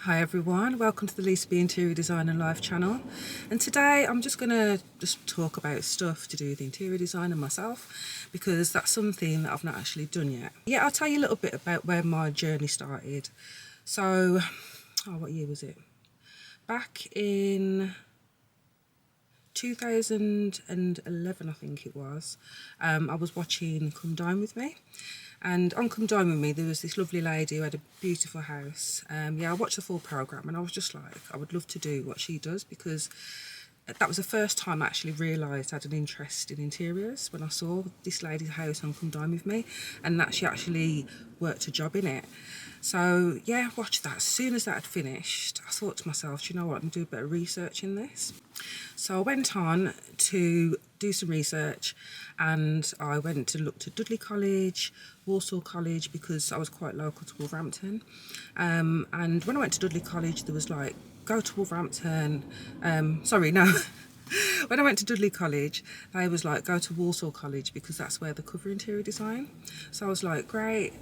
Hi everyone, welcome to the Lisa B Interior Design and Life channel, and today I'm just going to talk about stuff to do with interior design and myself, because that's something that I've not actually done yet. Yeah, I'll tell you a little bit about where my journey started. So, what year was it? Back in 2011, I think it was, I was watching Come Dine With Me. And on Come Dine With Me, there was this lovely lady who had a beautiful house. I watched the full programme and I was just like, I would love to do what she does, because that was the first time I actually realised I had an interest in interiors, when I saw this lady's house on Come Dine With Me and that she actually worked a job in it. So yeah, watched that. As soon as that had finished, I thought to myself, do you know what, I'm going to do a bit of research in this. So I went on to do some research and I went to look to Dudley College, Walsall College, because I was quite local to Wolverhampton. And when I went to Dudley College, there was like, go to Wolverhampton. When I went to Dudley College, they was like, go to Walsall College, because that's where the cover interior design. So I was like, great.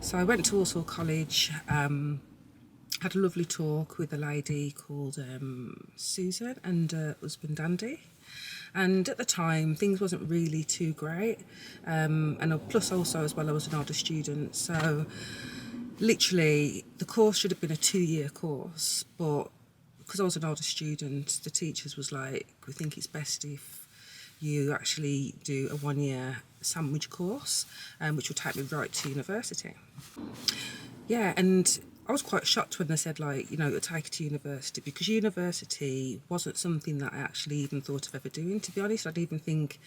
So I went to Walsall College, had a lovely talk with a lady called Susan and her husband Andy. And at the time, things wasn't really too great. And plus also as well, I was an older student. So literally the course should have been a 2-year course, but because I was an older student, the teachers was like, we think it's best if you actually do a 1-year sandwich course, which will take me right to university. Yeah, and I was quite shocked when they said, like, you know, it'll take you to university, because university wasn't something that I actually even thought of ever doing, to be honest. I didn't even think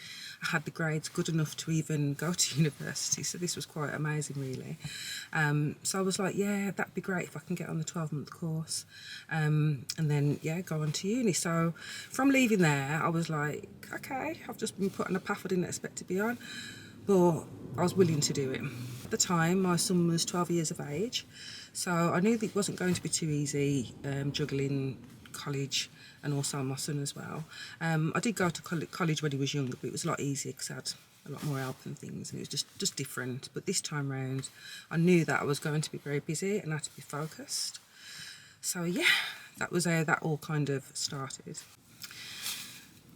I had the grades good enough to even go to university, so this was quite amazing, really. So I was like, yeah, that'd be great if I can get on the 12-month course, and then, yeah, go on to uni. So from leaving there, I was like, okay, I've just been put on a path I didn't expect to be on, but I was willing to do it. At the time, my son was 12 years of age, so I knew that it wasn't going to be too easy juggling college and also my son as well. I did go to college when he was younger, but it was a lot easier because I had a lot more help and things, and it was just different. But this time round, I knew that I was going to be very busy and I had to be focused. So yeah, that was how that all kind of started.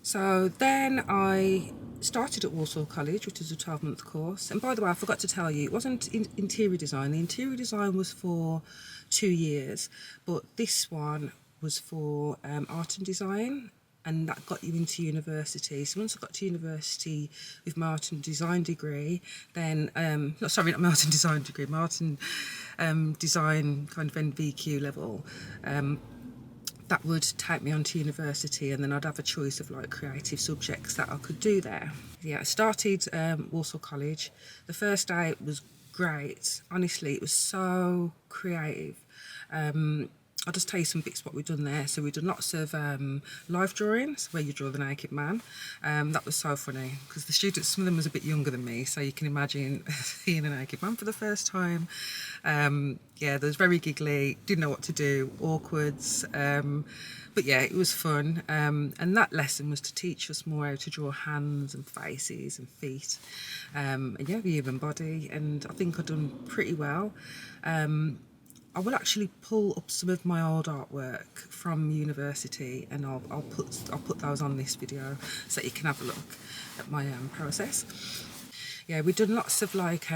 So then I started at Walsall College, which is a 12-month course. And by the way, I forgot to tell you, it wasn't interior design. The interior design was for 2 years, but this one was for art and design, and that got you into university. So once I got to university with my art and design degree, then, not my art and design degree, my art and design kind of NVQ level, that would take me on to university, and then I'd have a choice of like creative subjects that I could do there. Yeah, I started Walsall College. The first day was great. Honestly, it was so creative. I'll just tell you some bits what we've done there. So we've done lots of live drawings where you draw the naked man. That was so funny because the students, some of them was a bit younger than me, so you can imagine seeing a naked man for the first time. Yeah, they was very giggly, didn't know what to do, awkwards. But yeah, it was fun. And that lesson was to teach us more how to draw hands and faces and feet. And yeah, the human body. And I think I've done pretty well. I will actually pull up some of my old artwork from university, and I'll put those on this video so you can have a look at my process. Yeah, we've done lots of like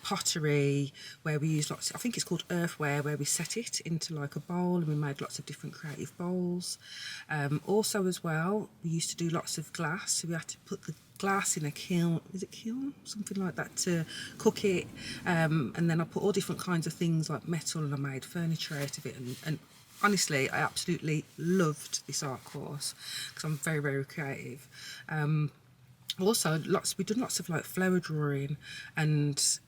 pottery, where we use lots, I think it's called earthware, where we set it into like a bowl, and we made lots of different creative bowls. Also as well, we used to do lots of glass, so we had to put the glass in a kiln, is it kiln? Something like that, to cook it. And then I put all different kinds of things like metal, and I made furniture out of it. And honestly, I absolutely loved this art course because I'm very, very creative. Also, we've done lots of like flower drawing, and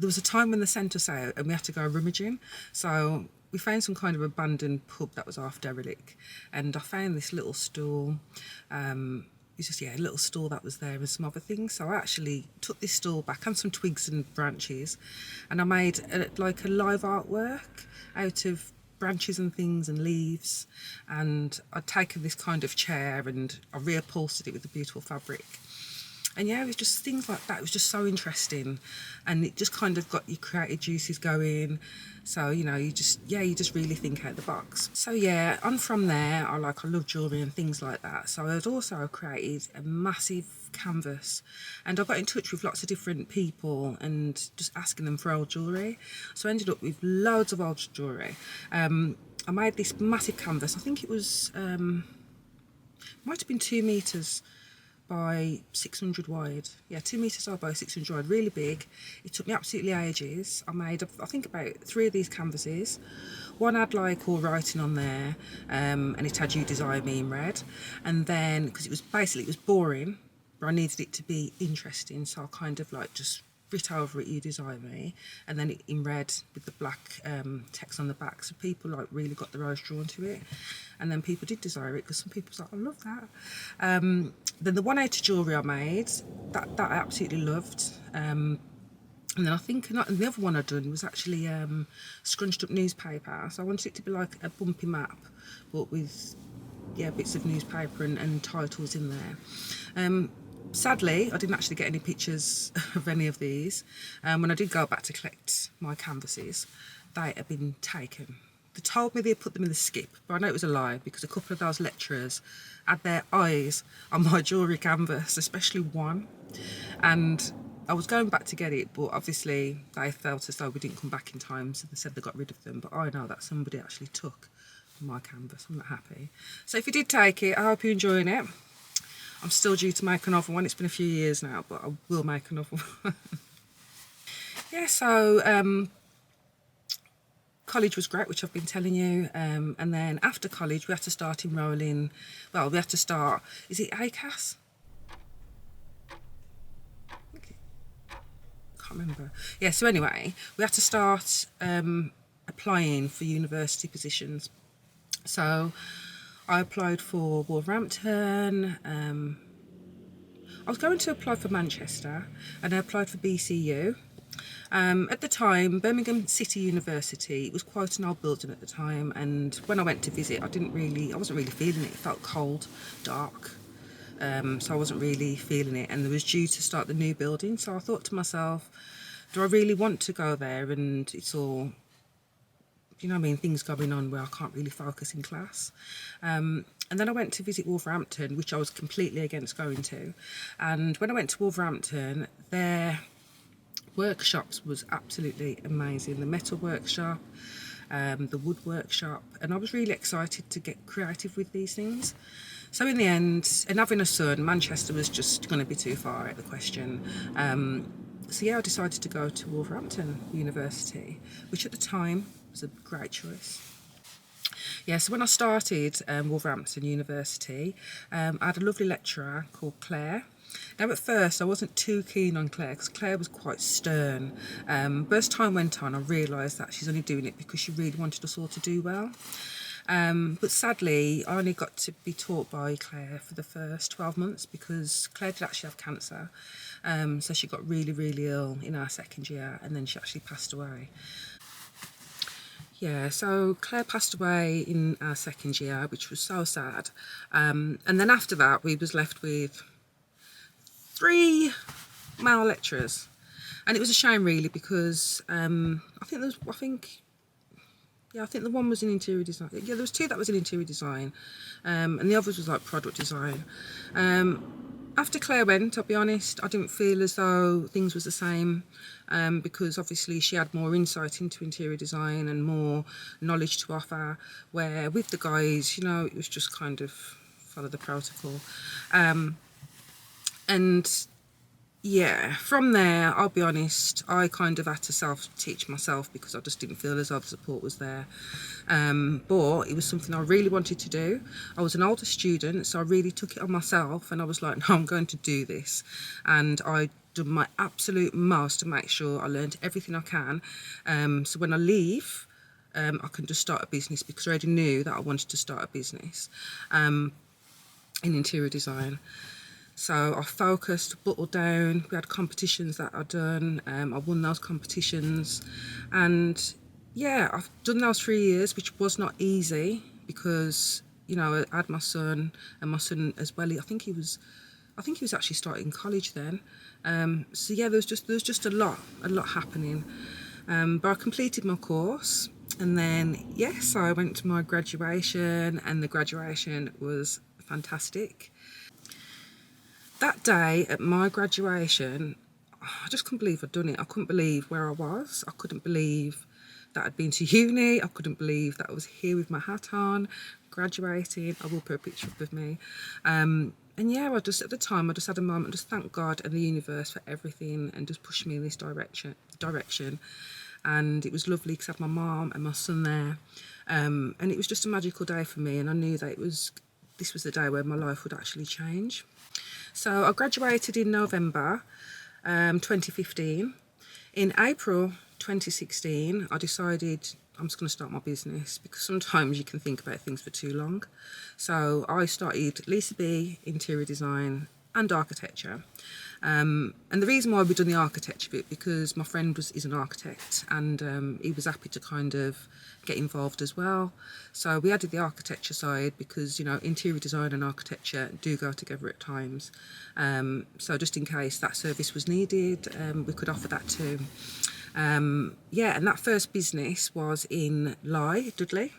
there was a time when they sent us out and we had to go rummaging. So we found some kind of abandoned pub that was half derelict, and I found this little stool. It's just, yeah, a little stool that was there and some other things. So I actually took this stool back and some twigs and branches, and I made like a live artwork out of branches and things and leaves. And I'd taken this kind of chair and I reupholstered it with a beautiful fabric. And yeah, it was just things like that. It was just so interesting, and it just kind of got your creative juices going. So you know, you just really think out the box. So yeah, on from there, I love jewellery and things like that. So I had also created a massive canvas, and I got in touch with lots of different people and just asking them for old jewellery. So I ended up with loads of old jewellery. I made this massive canvas. I think it was might have been 2 meters by 600 wide. Yeah, 2 meters by 600 wide, really big. It took me absolutely ages. I made, I think, about 3 of these canvases. One had like all writing on there, and it had "You Desire Me" in red. And then, because it was boring, but I needed it to be interesting, so I kind of like just writ over it "You Desire Me," and then it in red with the black text on the back, so people like really got their eyes drawn to it. And then people did desire it, because some people was like, I love that. Then the 180 jewellery I made, that I absolutely loved. And then I think the other one I'd done was actually scrunched up newspaper. So I wanted it to be like a bumpy map, but with bits of newspaper and titles in there. Sadly, I didn't actually get any pictures of any of these. When I did go back to collect my canvases, they had been taken. They told me they put them in the skip, but I know it was a lie, because a couple of those lecturers had their eyes on my jewellery canvas, especially one. And I was going back to get it, but obviously they felt as though we didn't come back in time, so they said they got rid of them. But I know that somebody actually took my canvas. I'm not happy. So if you did take it, I hope you're enjoying it. I'm still due to make another one. It's been a few years now, but I will make another one. Yeah, so college was great, which I've been telling you, and then after college we had to start enrolling. Well, we had to start, is it ACAS? Can't remember. Yeah, so anyway, we had to start applying for university positions. So I applied for Wolverhampton. I was going to apply for Manchester, and I applied for BCU. At the time, Birmingham City University, it was quite an old building at the time, and when I went to visit, I wasn't really feeling it. It felt cold, dark, so I wasn't really feeling it, and there was due to start the new building. So I thought to myself, do I really want to go there? And it's all, you know what I mean, things going on where I can't really focus in class. And then I went to visit Wolverhampton, which I was completely against going to. And when I went to Wolverhampton, their workshops was absolutely amazing. The metal workshop, the wood workshop, and I was really excited to get creative with these things. So in the end, and having a son, Manchester was just going to be too far out of the question. So yeah, I decided to go to Wolverhampton University, which at the time was a great choice. Yeah, so when I started Wolverhampton University, I had a lovely lecturer called Claire. Now at first I wasn't too keen on Claire, because Claire was quite stern, but as time went on I realised that she's only doing it because she really wanted us all to do well. But sadly I only got to be taught by Claire for the first 12 months, because Claire did actually have cancer, so she got really ill in our second year, and then she actually passed away. Yeah, so Claire passed away in our second year, which was so sad. And then after that, we was left with 3 male lecturers, and it was a shame really, because I think the one was in interior design. Yeah, there was 2 that was in interior design, and the others was like product design. After Claire went, I'll be honest, I didn't feel as though things was the same, because obviously she had more insight into interior design and more knowledge to offer, where with the guys, you know, it was just kind of follow the protocol. And yeah, from there, I'll be honest, I kind of had to self-teach myself, because I just didn't feel as though the support was there. But it was something I really wanted to do. I was an older student, so I really took it on myself, and I was like, no, I'm going to do this. And I done my absolute most to make sure I learned everything I can. So when I leave, I can just start a business, because I already knew that I wanted to start a business in interior design. So I focused, buckled down. We had competitions that I'd done. I won those competitions, and yeah, I've done those 3 years, which was not easy, because you know I had my son, and my son as well. I think he was I think he was actually starting college then. So yeah, there was just a lot happening. But I completed my course, and then yes, I went to my graduation, and the graduation was fantastic. That day at my graduation, I just couldn't believe I'd done it. I couldn't believe where I was. I couldn't believe that I'd been to uni. I couldn't believe that I was here with my hat on, graduating. I will put a picture up of me. And yeah, at the time, I just had a moment, just thank God and the universe for everything, and just pushed me in this direction. And it was lovely because I had my mum and my son there. And it was just a magical day for me, and I knew that this was the day where my life would actually change. So I graduated in November 2015. In April 2016, I decided I'm just going to start my business, because sometimes you can think about things for too long. So I started Lisa B Interior Design and Architecture. And the reason why we've done the architecture bit, because my friend is an architect, and he was happy to kind of get involved as well. So we added the architecture side because, you know, interior design and architecture do go together at times. So just in case that service was needed, we could offer that too. Yeah, and that first business was in Dudley.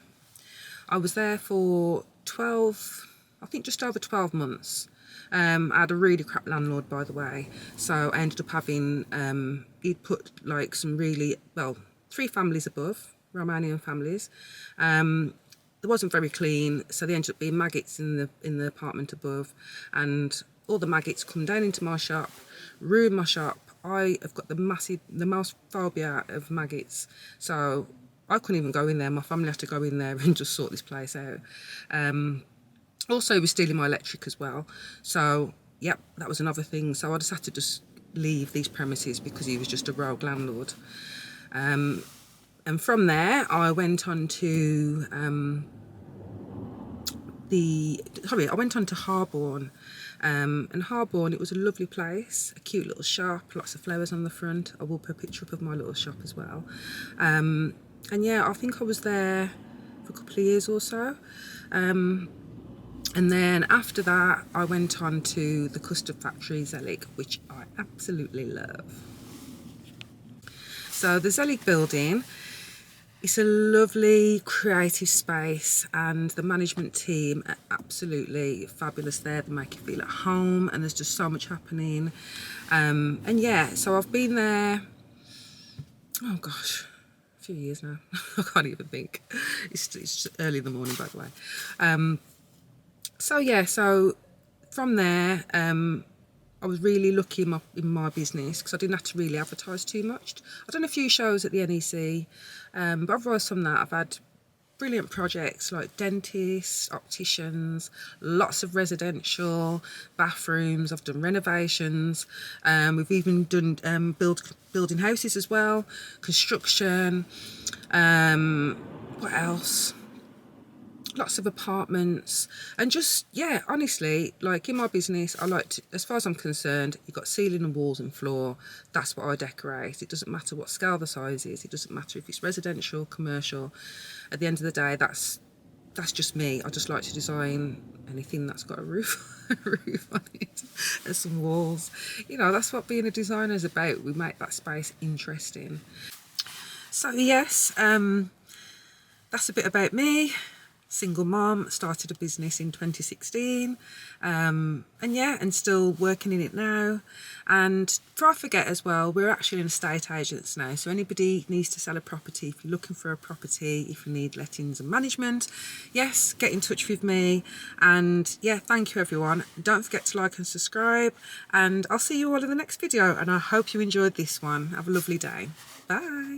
I was there for 12, I think just over 12 months. I had a really crap landlord, by the way, so I ended up having, he'd put like some really, well, 3 families above, Romanian families. It wasn't very clean, so they ended up being maggots in the apartment above, and all the maggots come down into my shop, ruin my shop. I have got the most phobia of maggots, so I couldn't even go in there. My family had to go in there and just sort this place out. Also, he was stealing my electric as well. So, yep, that was another thing. So I just had to just leave these premises because he was just a rogue landlord. And from there, I went on to I went on to Harborne. And Harborne, it was a lovely place, a cute little shop, lots of flowers on the front. I will put a picture up of my little shop as well. And yeah, I think I was there for a couple of years or so. And then after that, I went on to the custard factory, Zelig, which I absolutely love. So the Zelig building, it's a lovely creative space, and the management team are absolutely fabulous there. They make you feel at home, and there's just so much happening. And yeah, so I've been there, oh gosh, a few years now. I can't even think. It's early in the morning, by the way. So yeah, so from there, I was really lucky in my business because I didn't have to really advertise too much. I've done a few shows at the NEC, but otherwise from that, I've had brilliant projects like dentists, opticians, lots of residential, bathrooms. I've done renovations. We've even done building houses as well, construction. What else? Lots of apartments, and just, yeah, honestly, like in my business, I like to, as far as I'm concerned, you've got ceiling and walls and floor. That's what I decorate. It doesn't matter what scale the size is. It doesn't matter if it's residential, commercial. At the end of the day, that's just me. I just like to design anything that's got a roof on it and some walls. You know, that's what being a designer is about. We make that space interesting. So yes, that's a bit about me. Single mom, started a business in 2016, and yeah, and still working in it now. And before I forget as well, we're actually an estate agents now, so anybody needs to sell a property, if you're looking for a property, if you need lettings and management, yes, get in touch with me. And yeah, thank you everyone. Don't forget to like and subscribe, and I'll see you all in the next video, and I hope you enjoyed this one. Have a lovely day. Bye.